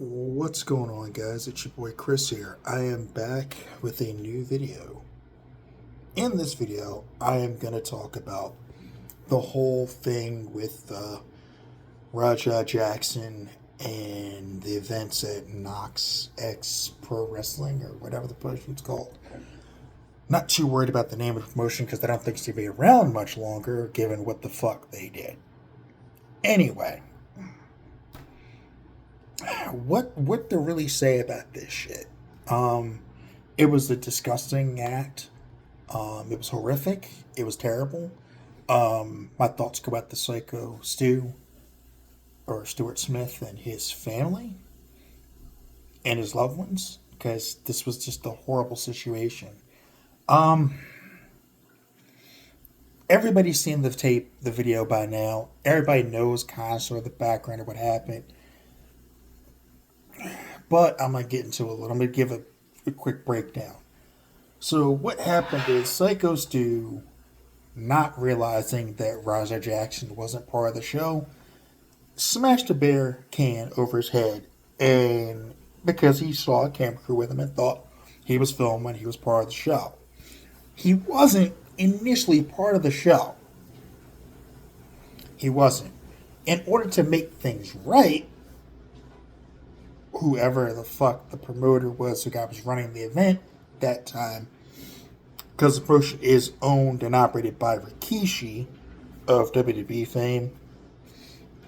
What's going on, guys? It's your boy Chris here. I am back with a new video. In this video, I am going to talk about the whole thing with Raja Jackson and the events at Knox X Pro Wrestling, or whatever the promotion's called. Not too worried about the name of the promotion because I don't think it's going to be around much longer given what the fuck they did. Anyway, what to really say about this shit? It was a disgusting act. It was horrific. It was terrible. My thoughts go out to Psycho Stu or Stuart Smith and his family and his loved ones because this was just a horrible situation. Um, Everybody's seen the video by now. Everybody knows kind of sort of the background of what happened. But I'm gonna get into it a little. I'm gonna give a quick breakdown. So what happened is Psycho Stu, not realizing that Raja Jackson wasn't part of the show, smashed a beer can over his head, and because he saw a camera crew with him and thought he was filming, he was part of the show. He wasn't initially part of the show. He wasn't. In order to make things right, whoever the fuck the promoter was who was running the event that time, because the promotion is owned and operated by Rikishi of WWE fame,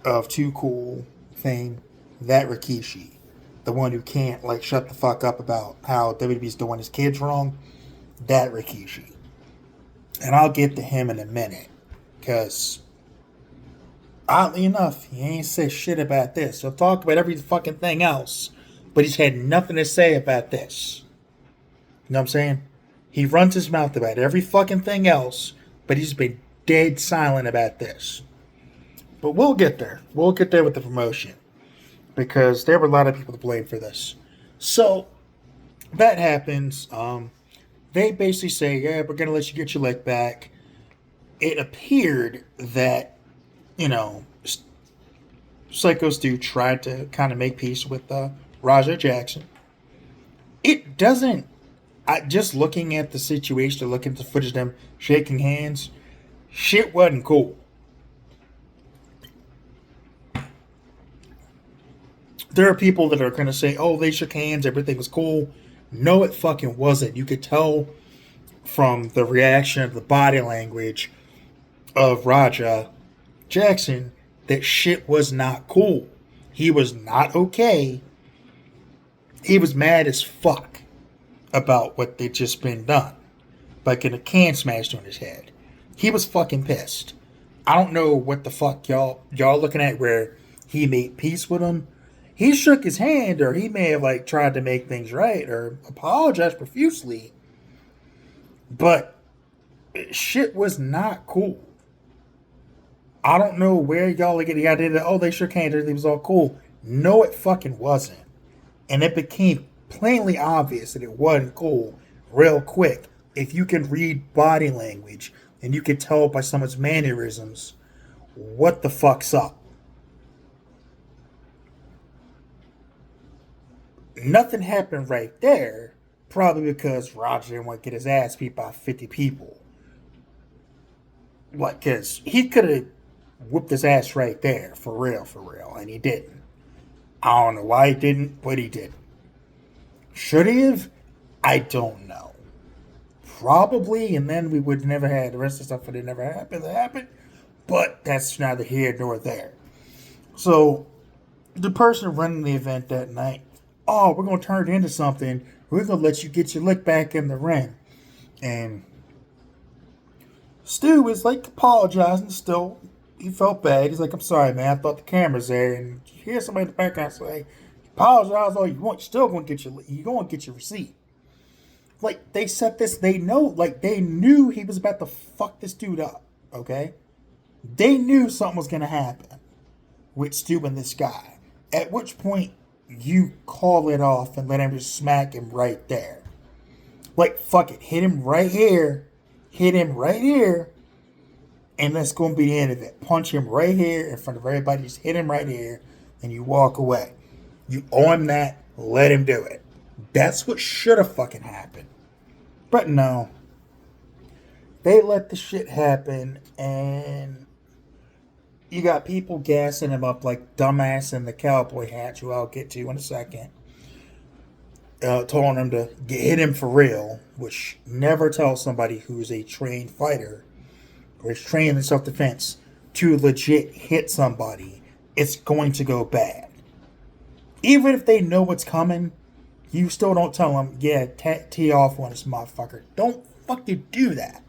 of Too Cool fame, that Rikishi, the one who can't like shut the fuck up about how WWE's doing his kids wrong, that Rikishi. And I'll get to him in a minute, because oddly enough, he ain't said shit about this. He'll talk about every fucking thing else, but he's had nothing to say about this. You know what I'm saying? He runs his mouth about every fucking thing else, but he's been dead silent about this. But we'll get there. We'll get there with the promotion, because there were a lot of people to blame for this. So that happens. They basically say, yeah, we're going to let you get your leg back. It appeared that, you know, Psycho Stu tried to kind of make peace with Raja Jackson. It doesn't, just looking at the situation, looking at the footage of them shaking hands, shit wasn't cool. There are people that are going to say, oh, they shook hands, everything was cool. No, it fucking wasn't. You could tell from the reaction of the body language of Raja Jackson that shit was not cool. He was not okay. He was mad as fuck about what they'd just been done by getting a can smashed on his head. He was fucking pissed. I don't know what the fuck y'all looking at where he made peace with him. He shook his hand, or he may have like tried to make things right or apologized profusely. But shit was not cool. I don't know where y'all are getting the idea that, oh, they shook hands, everything was all cool. No, it fucking wasn't. And it became plainly obvious that it wasn't cool real quick. If you can read body language and you can tell by someone's mannerisms what the fuck's up. Nothing happened right there, probably because Roger didn't want to get his ass beat by 50 people. Like, because he could have whooped his ass right there, for real, and he didn't. I don't know why he didn't, but he didn't. Should he have? I don't know. Probably, and then we would never have the rest of the stuff would have never happened, but that's neither here nor there. So, the person running the event that night, oh, we're going to turn it into something. We're going to let you get your lick back in the ring. And Stu is like apologizing still. He felt bad. He's like, I'm sorry, man. I thought the camera's there. And you hear somebody in the background say, apologize all you want. You're still going to get your receipt. Like, they set this, they knew he was about to fuck this dude up. Okay? They knew something was going to happen with Stu and this guy. At which point, you call it off and let him just smack him right there. Like, fuck it. Hit him right here. And that's going to be the end of it. Punch him right here in front of everybody. Just hit him right here. And you walk away. You owe him that. Let him do it. That's what should have fucking happened. But no. They let the shit happen, and you got people gassing him up like dumbass in the cowboy hat, who I'll get to in a second. Telling him to hit him for real, which never tells somebody who's a trained fighter or is trained in self-defense to legit hit somebody. It's going to go bad. Even if they know what's coming, you still don't tell them, yeah, tee off on this motherfucker. Don't fucking do that.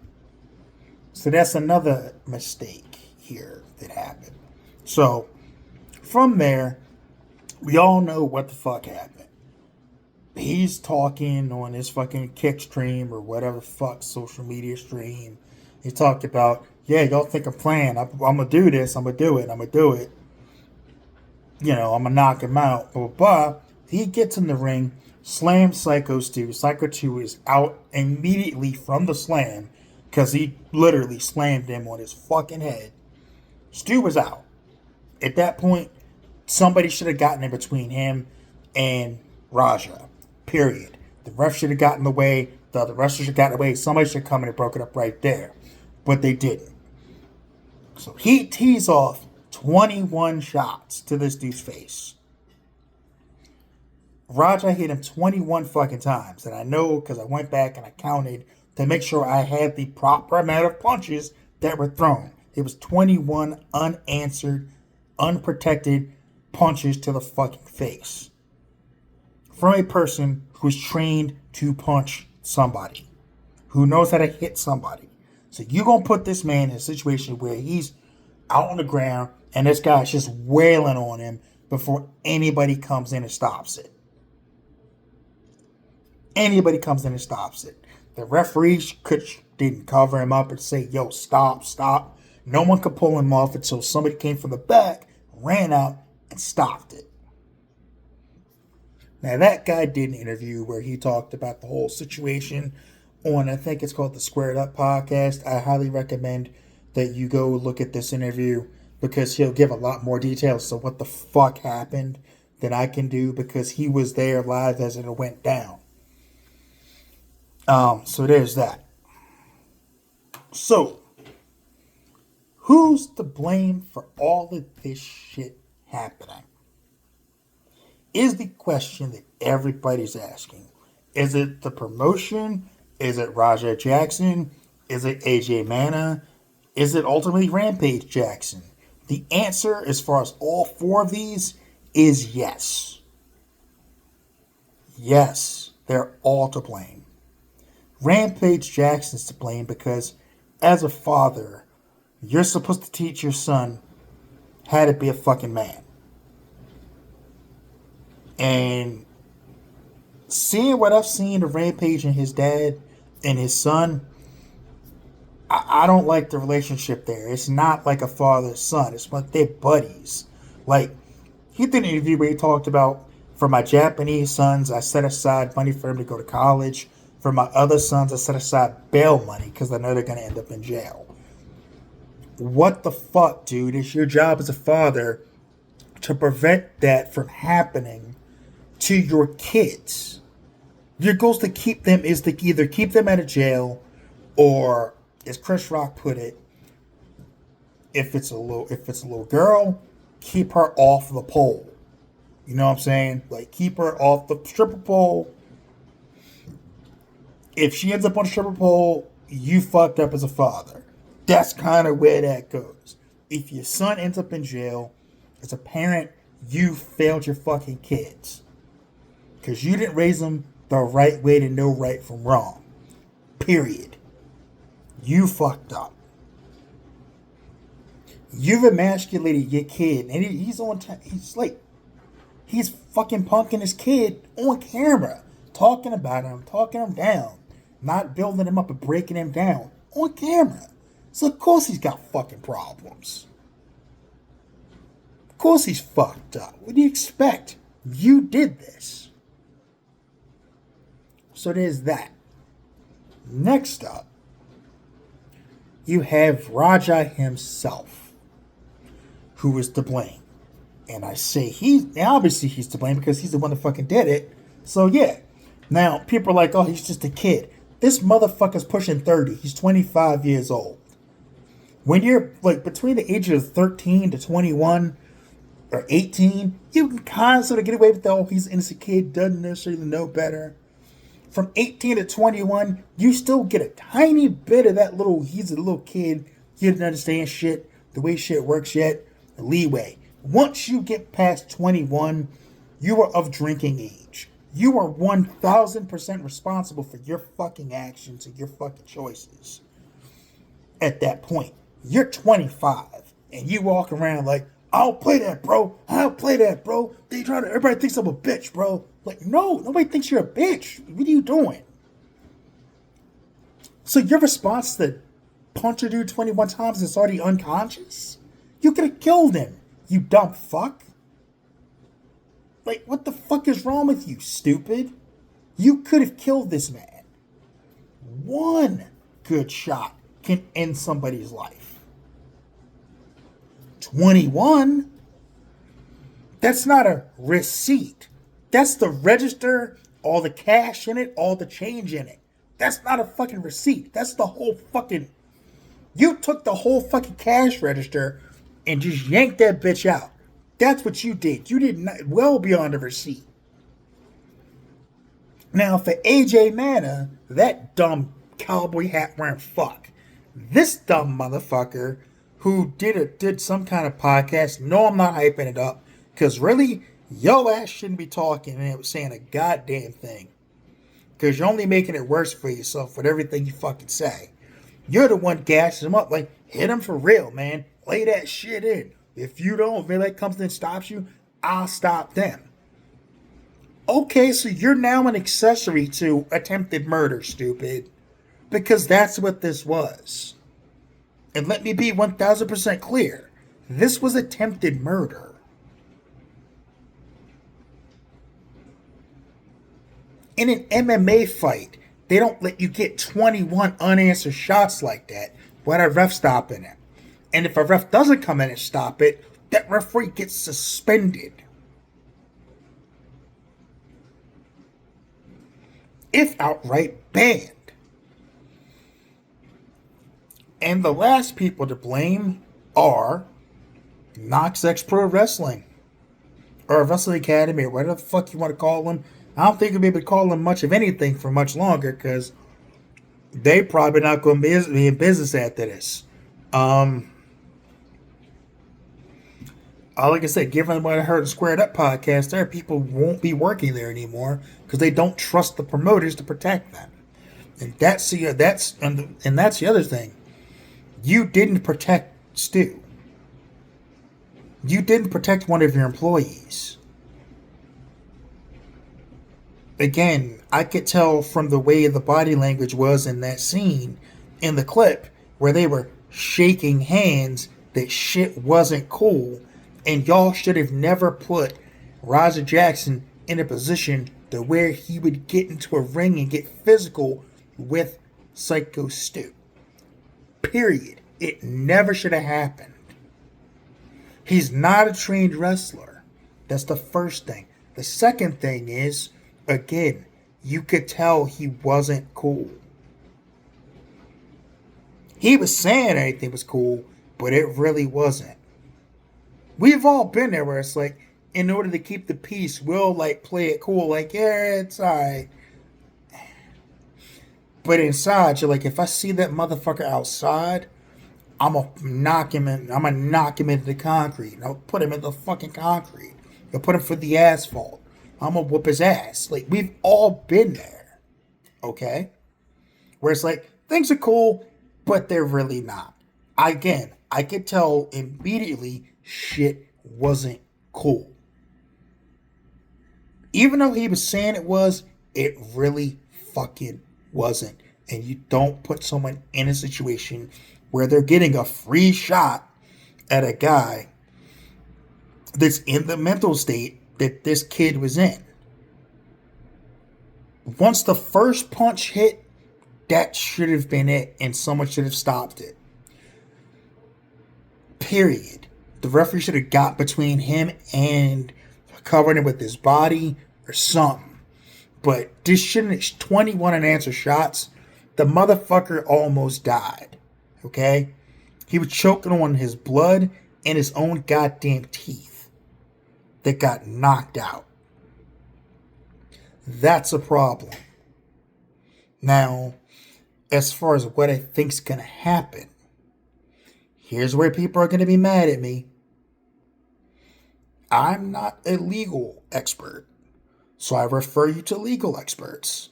So that's another mistake here that happened. So, from there, we all know what the fuck happened. He's talking on his fucking kick stream or whatever fuck social media stream. He talked about, yeah, y'all think I'm playing. I'm going to do this. I'm going to do it. I'm going to do it. You know, I'm going to knock him out. Blah, blah, blah. He gets in the ring, slams Psycho Stu. Psycho 2 is out immediately from the slam because he literally slammed him on his fucking head. Stu was out. At that point, somebody should have gotten in between him and Raja. Period. The ref should have gotten in the way. The other wrestlers should have gotten in the way. Somebody should have come in and broke it up right there. But they didn't. So he tees off 21 shots to this dude's face. Raja hit him 21 fucking times. And I know because I went back and I counted to make sure I had the proper amount of punches that were thrown. It was 21 unanswered, unprotected punches to the fucking face. From a person who's trained to punch somebody. Who knows how to hit somebody. So you're going to put this man in a situation where he's out on the ground and this guy's just wailing on him before anybody comes in and stops it. Anybody comes in and stops it. The referee didn't cover him up and say, yo, stop, stop. No one could pull him off until somebody came from the back, ran out, and stopped it. Now, that guy did an interview where he talked about the whole situation on, I think it's called the Squared Up podcast. I highly recommend that you go look at this interview because he'll give a lot more details of what the fuck happened than I can do because he was there live as it went down. So there's that. So, who's to blame for all of this shit happening? Is the question that everybody's asking. Is it the promotion? Is it Raja Jackson? Is it AJ Mana? Is it ultimately Rampage Jackson? The answer, as far as all four of these, is yes. Yes, they're all to blame. Rampage Jackson's to blame because, as a father, you're supposed to teach your son how to be a fucking man. And seeing what I've seen of Rampage and his dad and his son, I don't like the relationship there. It's not like a father-son. It's like they're buddies. Like, he did an interview where he talked about, for my Japanese sons, I set aside money for them to go to college. For my other sons, I set aside bail money because I know they're going to end up in jail. What the fuck, dude? It's your job as a father to prevent that from happening to your kids. Your goal is to keep them either keep them out of jail, or, as Chris Rock put it, if it's a little girl, keep her off the pole. You know what I'm saying? Like, keep her off the stripper pole. If she ends up on a stripper pole, you fucked up as a father. That's kind of where that goes. If your son ends up in jail, as a parent, you failed your fucking kids. Because you didn't raise them the right way to know right from wrong. Period. You fucked up. You've emasculated your kid. And he's on time. He's fucking punking his kid on camera. Talking about him. Talking him down. Not building him up and breaking him down. On camera. So of course he's got fucking problems. Of course he's fucked up. What do you expect? You did this. So there's that. Next up, you have Raja himself, who is to blame. And I say obviously he's to blame because he's the one that fucking did it. So yeah. Now, people are like, oh, he's just a kid. This motherfucker's pushing 30. He's 25 years old. When you're like between the ages of 13 to 21 or 18, you can kind of sort of get away with the, oh, he's an innocent kid, doesn't necessarily know better. From 18 to 21, you still get a tiny bit of that little, he's a little kid, he doesn't understand shit, the way shit works yet, leeway. Once you get past 21, you are of drinking age. You are 1,000% responsible for your fucking actions and your fucking choices. At that point, you're 25 and you walk around like, I don't play that, bro. I don't play that, bro. Everybody thinks I'm a bitch, bro. Like, no, nobody thinks you're a bitch. What are you doing? So your response to punch a dude 21 times that's already unconscious? You could have killed him, you dumb fuck. Like, what the fuck is wrong with you, stupid? You could have killed this man. One good shot can end somebody's life. 21? That's not a receipt. That's the register, all the cash in it, all the change in it. That's not a fucking receipt. That's the whole fucking... You took the whole fucking cash register and just yanked that bitch out. That's what you did. You did not, well beyond a receipt. Now, for AJ Manna, that dumb cowboy hat wearing fuck, this dumb motherfucker who did some kind of podcast, no, I'm not hyping it up, because really, yo ass shouldn't be talking and saying a goddamn thing. Because you're only making it worse for yourself with everything you fucking say. You're the one gassing him up, like, hit him for real, man. Lay that shit in. If you don't, if anybody comes in and stops you, I'll stop them. Okay, so you're now an accessory to attempted murder, stupid. Because that's what this was. And let me be 1,000% clear. This was attempted murder. In an MMA fight, they don't let you get 21 unanswered shots like that without a ref stopping it. And if a ref doesn't come in and stop it, that referee gets suspended. If outright banned. And the last people to blame are Knox X Pro Wrestling. Or Wrestling Academy, or whatever the fuck you want to call them. I don't think you'll be able to call them much of anything for much longer, because they probably not going to be in business after this. Like I said, given what I heard in Squared Up podcast, there people won't be working there anymore because they don't trust the promoters to protect them, and that's the other thing. You didn't protect Stu. You didn't protect one of your employees. Again, I could tell from the way the body language was in that scene in the clip where they were shaking hands that shit wasn't cool. And y'all should have never put Roger Jackson in a position to where he would get into a ring and get physical with Psycho Stu. Period. It never should have happened. He's not a trained wrestler. That's the first thing. The second thing is, again, you could tell he wasn't cool. He was saying everything was cool, but it really wasn't. We've all been there where it's like, in order to keep the peace, we'll like play it cool, like, yeah, it's alright. But inside, you're like, if I see that motherfucker outside, I'm gonna knock him into the concrete. I'll put him in the fucking concrete. I'll put him for the asphalt. I'm gonna whoop his ass. Like, we've all been there. Okay? Where it's like, things are cool, but they're really not. Again, I could tell immediately shit wasn't cool. Even though he was saying it was, it really fucking wasn't. And you don't put someone in a situation where they're getting a free shot at a guy that's in the mental state that this kid was in. Once the first punch hit, that should have been it, and someone should have stopped it. Period. The referee should have got between him and covered him with his body or something. But this shouldn't. 21 unanswered shots. The motherfucker almost died. Okay? He was choking on his blood and his own goddamn teeth that got knocked out. That's a problem. Now, as far as what I think's going to happen, here's where people are going to be mad at me. I'm not a legal expert, so I refer you to legal experts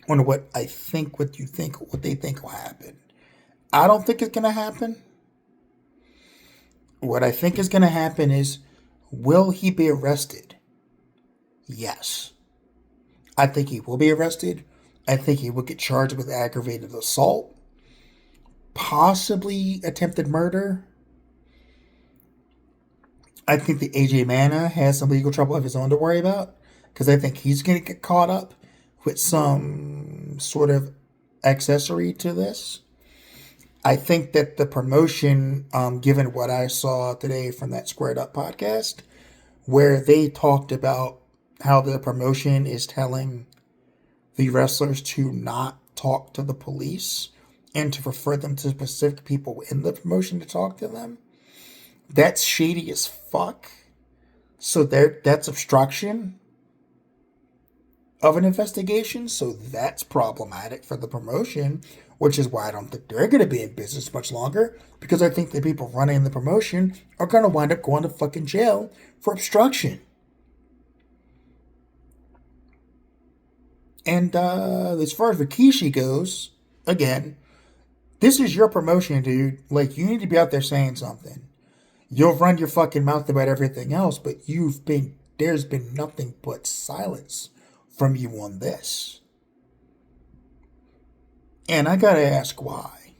on what they think will happen. I don't think it's going to happen. What I think is going to happen is, will he be arrested? Yes. I think he will be arrested. I think he will get charged with aggravated assault, possibly attempted murder. I think that AJ Mana has some legal trouble of his own to worry about, because I think he's going to get caught up with some sort of accessory to this. I think that the promotion, given what I saw today from that Squared Up podcast, where they talked about how the promotion is telling the wrestlers to not talk to the police and to refer them to specific people in the promotion to talk to them. That's shady as fuck. So that's obstruction of an investigation. So that's problematic for the promotion, which is why I don't think they're going to be in business much longer, because I think the people running the promotion are going to wind up going to fucking jail for obstruction. And as far as Rikishi goes, again, this is your promotion, dude. Like, you need to be out there saying something. You'll run your fucking mouth about everything else, but there's been nothing but silence from you on this. And I gotta ask why.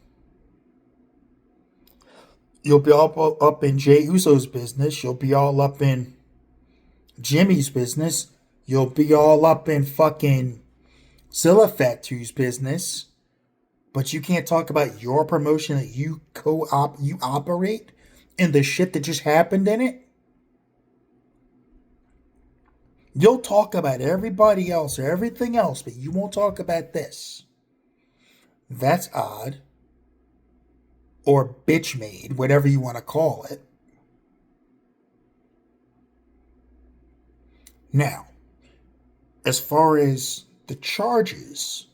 You'll be all up in Jey Uso's business. You'll be all up in Jimmy's business. You'll be all up in fucking Scylla Fatu's business. But you can't talk about your promotion that you operate and the shit that just happened in it. You'll talk about everybody else or everything else, but you won't talk about this. That's odd. Or bitch made, whatever you want to call it. Now, as far as the charges,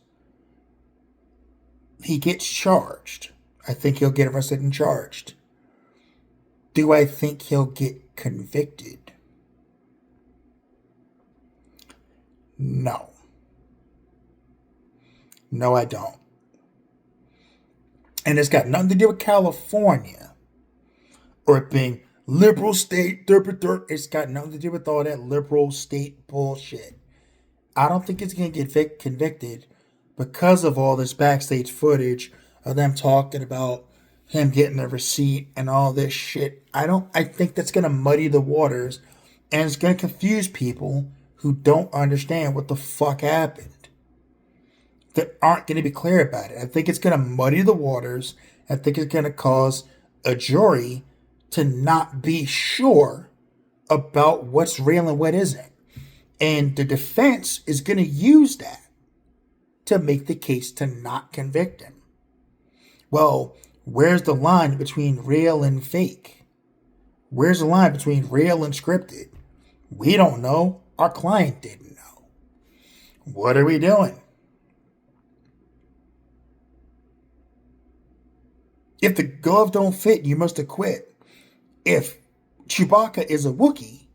he gets charged. I think he'll get arrested and charged. Do I think he'll get convicted? No. No, I don't. And it's got nothing to do with California or it being liberal state. It's got nothing to do with all that liberal state bullshit. I don't think it's going to get convicted because of all this backstage footage of them talking about him getting a receipt and all this shit. I think that's going to muddy the waters, and it's going to confuse people who don't understand what the fuck happened, that aren't going to be clear about it. I think it's going to muddy the waters. I think it's going to cause a jury to not be sure about what's real and what isn't. And the defense is going to use that to make the case to not convict him. Well, where's the line between real and fake? Where's the line between real and scripted? We don't know. Our client didn't know. What are we doing? If the glove don't fit, you must have quit. If Chewbacca is a Wookiee,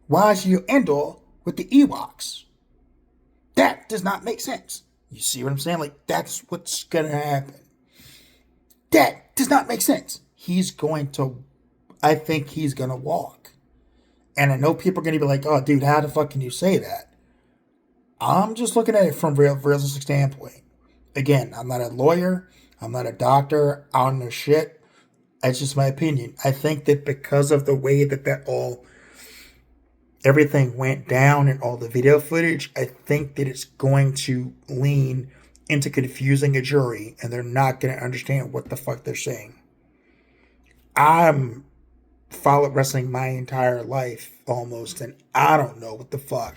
why is you Endor with the Ewoks? That does not make sense. You see what I'm saying? Like, that's what's going to happen. That does not make sense. I think he's going to walk. And I know people are going to be like, oh, dude, how the fuck can you say that? I'm just looking at it from a realistic standpoint. Again, I'm not a lawyer. I'm not a doctor. I don't know shit. It's just my opinion. I think that because of the way that everything went down and all the video footage, I think that it's going to lean into confusing a jury, and they're not going to understand what the fuck they're saying. I'm followed wrestling my entire life almost, and I don't know what the fuck.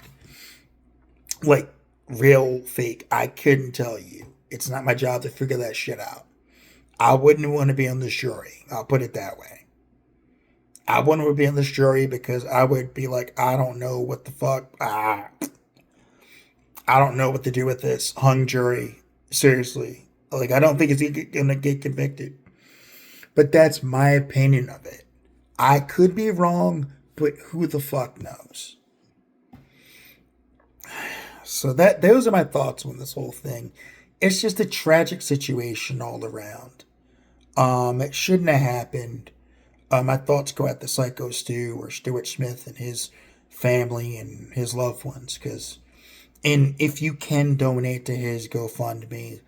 Like, real, fake, I couldn't tell you. It's not my job to figure that shit out. I wouldn't want to be on this jury. I'll put it that way. I wouldn't want to be on this jury because I would be like, I don't know what the fuck. I don't know what to do with this hung jury. Seriously. Like, I don't think it's going to get convicted. But that's my opinion of it. I could be wrong, but who the fuck knows? So those are my thoughts on this whole thing. It's just a tragic situation all around. It shouldn't have happened. My thoughts go out to Psycho Stu or Stuart Smith and his family and his loved ones. And if you can donate to his GoFundMe,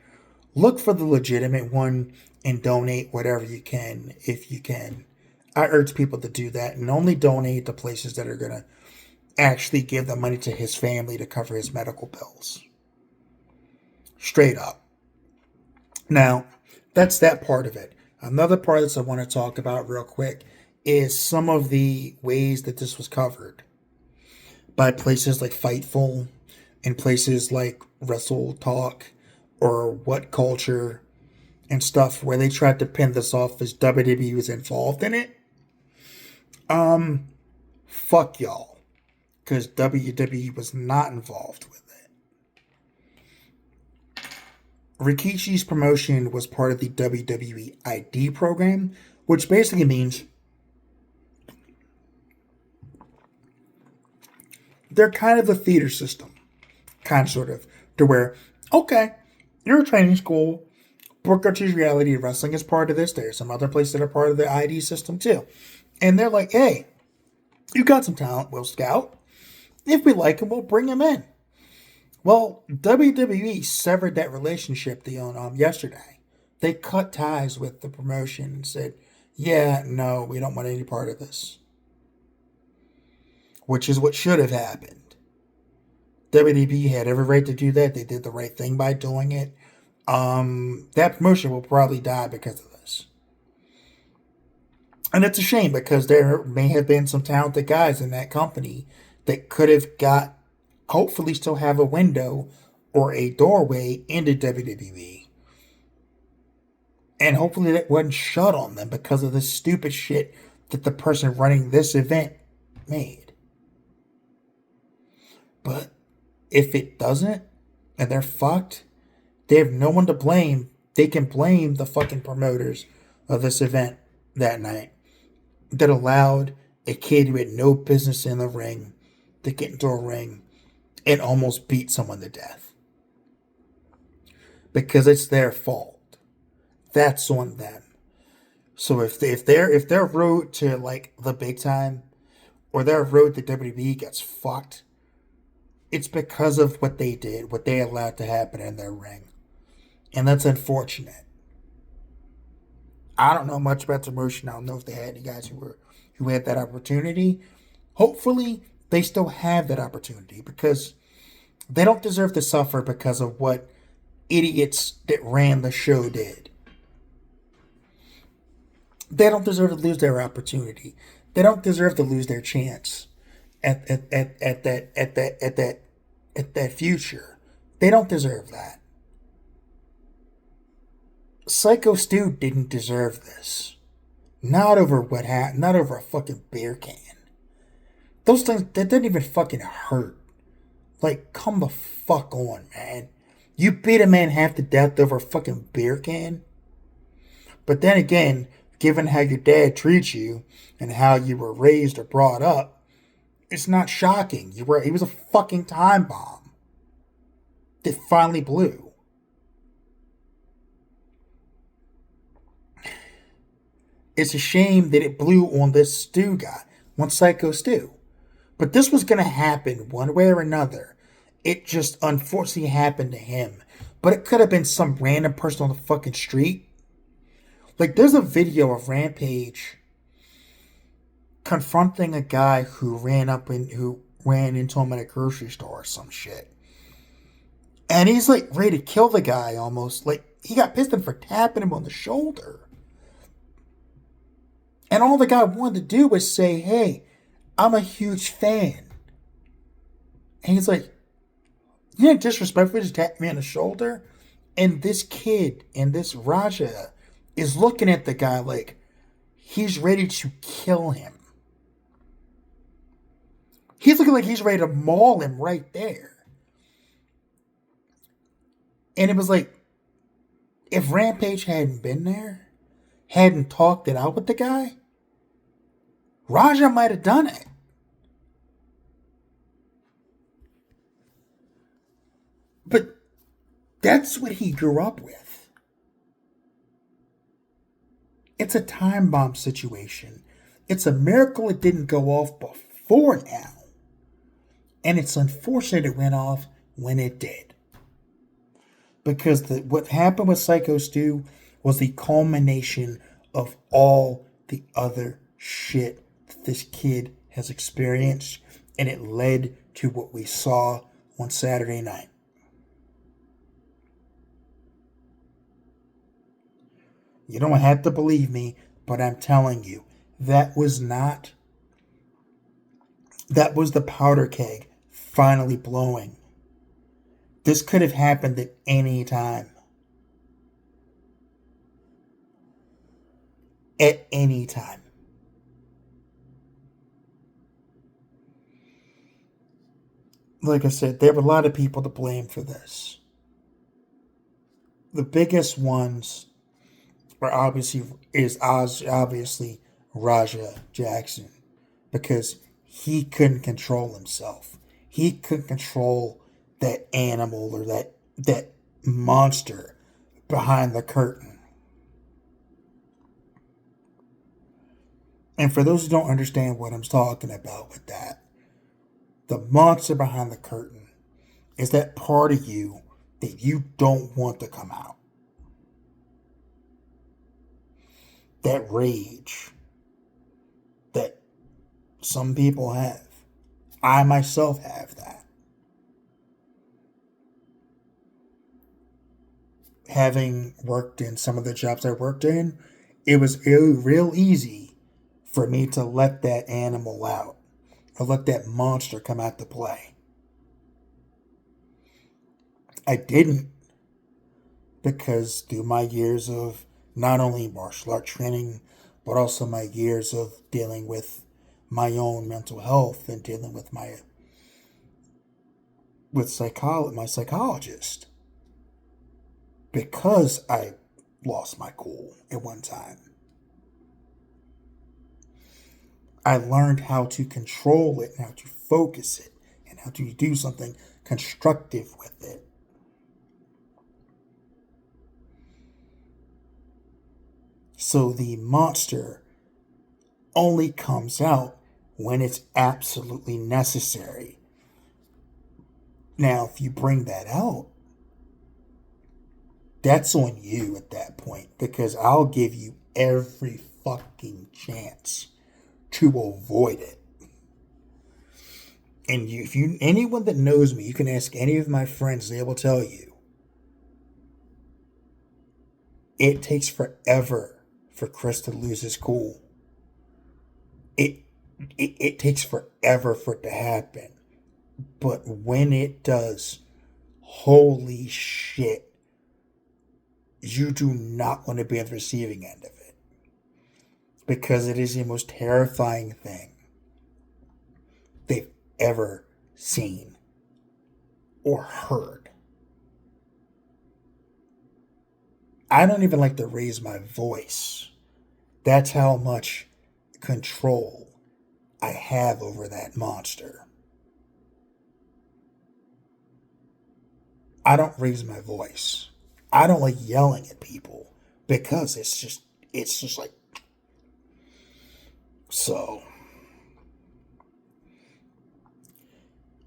look for the legitimate one and donate whatever you can if you can. I urge people to do that and only donate to places that are going to actually give the money to his family to cover his medical bills. Straight up. Now, that's that part of it. Another part that I want to talk about real quick is some of the ways that this was covered by places like Fightful and places like Wrestle Talk or What Culture and stuff where they tried to pin this off as WWE was involved in it. Fuck y'all. Because WWE was not involved with it. Rikishi's promotion was part of the WWE ID program, which basically means they're kind of a theater system. Kind of, sort of, to where, okay, you're a training school, Booker T's Reality Wrestling is part of this. There's some other places that are part of the ID system too. And they're like, hey, you got some talent, we'll scout. If we like him, we'll bring him in. Well, WWE severed that relationship yesterday. They cut ties with the promotion and said, yeah, no, we don't want any part of this. Which is what should have happened. WWE had every right to do that. They did the right thing by doing it. That promotion will probably die because of this. And it's a shame because there may have been some talented guys in that company that could have hopefully still have a window or a doorway into WWE. And hopefully that wasn't shut on them because of the stupid shit that the person running this event made. But if it doesn't, and they're fucked, they have no one to blame. They can blame the fucking promoters of this event that night that allowed a kid who had no business in the ring to get into a ring and almost beat someone to death. Because it's their fault. That's on them. So if their road to like the big time or their road to WWE gets fucked, it's because of what they did, what they allowed to happen in their ring. And that's unfortunate. I don't know much about the promotion. I don't know if they had any guys who had that opportunity. Hopefully, they still have that opportunity because they don't deserve to suffer because of what idiots that ran the show did. They don't deserve to lose their opportunity. They don't deserve to lose their chance at that future. They don't deserve that. Psycho Stu didn't deserve this. Not over what happened. Not over a fucking beer can. Those things, that didn't even fucking hurt. Like, come the fuck on, man. You beat a man half to death over a fucking beer can? But then again, given how your dad treats you and how you were raised or brought up, it's not shocking. He was a fucking time bomb that finally blew. It's a shame that it blew on this Stu guy, on Psycho Stu. But this was going to happen one way or another. It just unfortunately happened to him. But it could have been some random person on the fucking street. Like, there's a video of Rampage confronting a guy who ran into him at a grocery store or some shit. And he's like ready to kill the guy almost. Like, he got pissed at him for tapping him on the shoulder. And all the guy wanted to do was say, hey, I'm a huge fan. And he's like, you didn't disrespectfully just tap me on the shoulder? And this kid and this Raja is looking at the guy like he's ready to kill him. He's looking like he's ready to maul him right there. And it was like, if Rampage hadn't been there, hadn't talked it out with the guy, Raja might have done it. But that's what he grew up with. It's a time bomb situation. It's a miracle it didn't go off before now. And it's unfortunate it went off when it did. Because what happened with Psycho Stu was the culmination of all the other shit that this kid has experienced. And it led to what we saw on Saturday night. You don't have to believe me, but I'm telling you, that was the powder keg finally blowing. This could have happened at any time. At any time. Like I said, there were a lot of people to blame for this. The biggest ones obviously Raja Jackson, because he couldn't control himself. He couldn't control that animal or that monster behind the curtain. And for those who don't understand what I'm talking about with that, the monster behind the curtain is that part of you that you don't want to come out. That rage that some people have. I myself have that. Having worked in some of the jobs I worked in, it was real easy for me to let that animal out, or let that monster come out to play. I didn't, because through my years of not only martial art training, but also my years of dealing with my own mental health and dealing with my psychologist. Because I lost my cool at one time, I learned how to control it and how to focus it and how to do something constructive with it. So the monster only comes out when it's absolutely necessary. Now, if you bring that out, that's on you at that point, because I'll give you every fucking chance to avoid it. And anyone that knows me, you can ask any of my friends, they will tell you, it takes forever for Chris to lose his cool. It takes forever for it to happen. But when it does, holy shit, you do not want to be on the receiving end of it. Because it is the most terrifying thing they've ever seen or heard. I don't even like to raise my voice. That's how much control I have over that monster. I don't raise my voice. I don't like yelling at people because it's just like, so.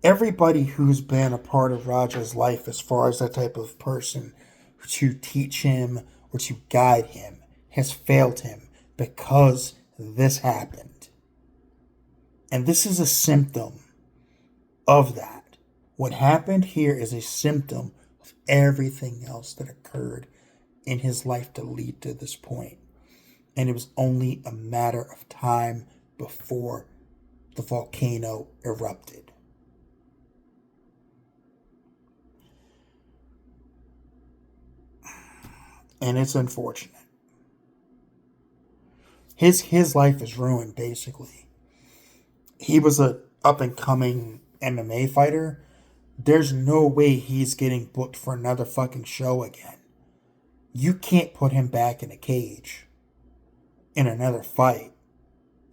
Everybody who's been a part of Raja's life as far as that type of person to teach him or to guide him has failed him because this happened. And this is a symptom of that. What happened here is a symptom of everything else that occurred in his life to lead to this point. and it was only a matter of time before the volcano erupted. And it's unfortunate. His life is ruined basically. He was a up and coming MMA fighter. There's no way he's getting booked for another fucking show again. You can't put him back in a cage in another fight.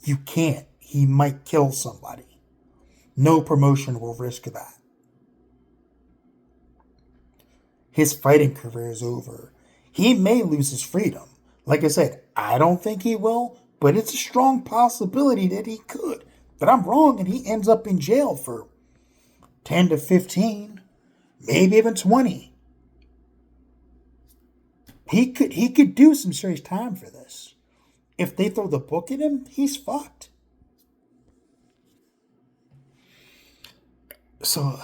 You can't. He might kill somebody. No promotion will risk that. His fighting career is over. He may lose his freedom. Like I said, I don't think he will, but it's a strong possibility that he could. But I'm wrong and he ends up in jail for 10 to 15, maybe even 20. He could do some serious time for this. If they throw the book at him, he's fucked. So,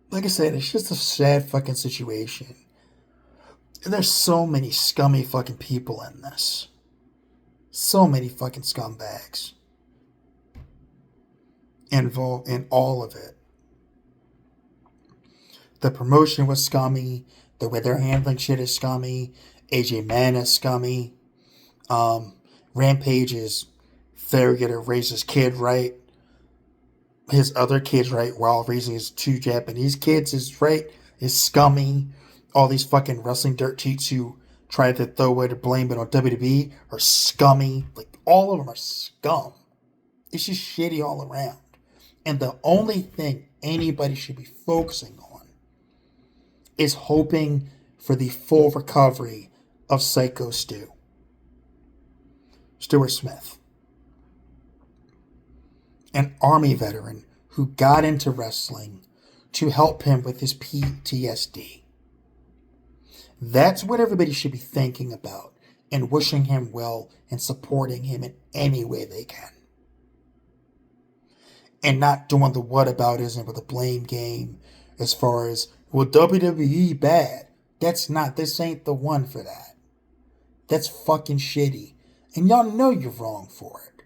like I said, it's just a sad fucking situation. And there's so many scummy fucking people in this. So many fucking scumbags involved in all of it. The promotion was scummy. The way they're handling shit is scummy. AJ Mann is scummy. Rampage is failure to raise his kid right. His other kids right while raising his two Japanese kids is scummy. All these fucking wrestling dirt cheats who try to throw away the blame it on WWE are scummy. Like, all of them are scum. It's just shitty all around. And the only thing anybody should be focusing on is hoping for the full recovery of Psycho Stu. Stuart Smith. An Army veteran who got into wrestling to help him with his PTSD. That's what everybody should be thinking about and wishing him well and supporting him in any way they can. And not doing the whataboutism with the blame game as far as, well, WWE bad. This ain't the one for that. That's fucking shitty. And y'all know you're wrong for it.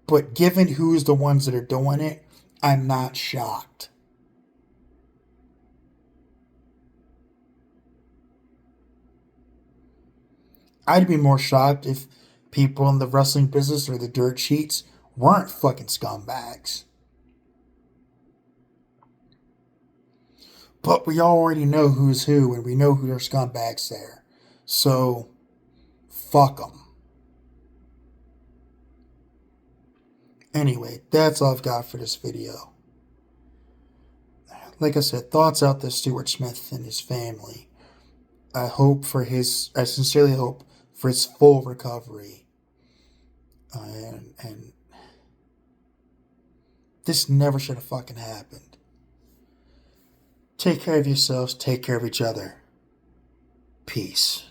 But given who's the ones that are doing it, I'm not shocked. I'd be more shocked if people in the wrestling business or the dirt sheets weren't fucking scumbags. But we already know who's who, and we know who are scumbags there. So, fuck them. Anyway, that's all I've got for this video. Like I said, thoughts out to Stuart Smith and his family. I sincerely hope for his full recovery. And this never should have fucking happened. Take care of yourselves, take care of each other. Peace.